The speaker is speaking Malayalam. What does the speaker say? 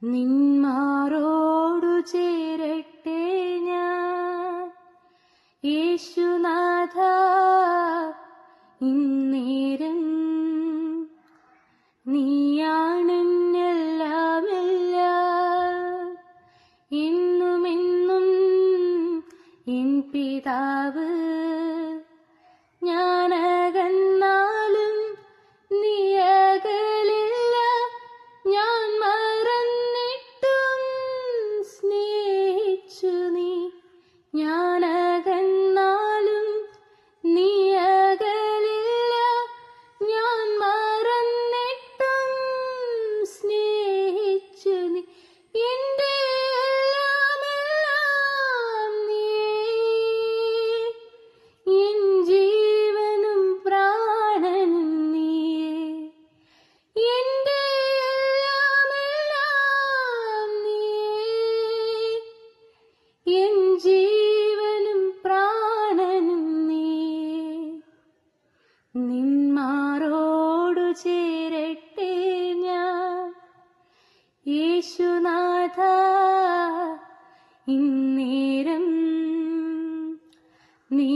നിന്മാറോടു ചേരട്ടെ ഞാൻ യേശുനാഥ ഇന്നേരം. നീയാണെന്നെല്ലാമെല്ലാം, എന്നുമെന്നും എൻ പിതാവ്. ഞാനകന്നാലും നീയകലില്ല, ഞാൻ മറന്നിട്ടും സ്നേഹിച്ചു നീ. ഞാനകന്നാലും നീയകലില്ല, ഞാൻ മറന്നിട്ടും സ്നേഹിച്ചു നീ. എന്റെ എല്ലാമെല്ലാം നീയേ, എൻ ജീവനും പ്രാണനും നീയേ. എന്റെ എല്ലാമെല്ലാം നീയേ, എൻ ജീവനും പ്രാണനും നീയേ. നിന്മാറോടു ചേരട്ടെ ഞാൻ യേശുനാഥ ഇന്നേരം. നീ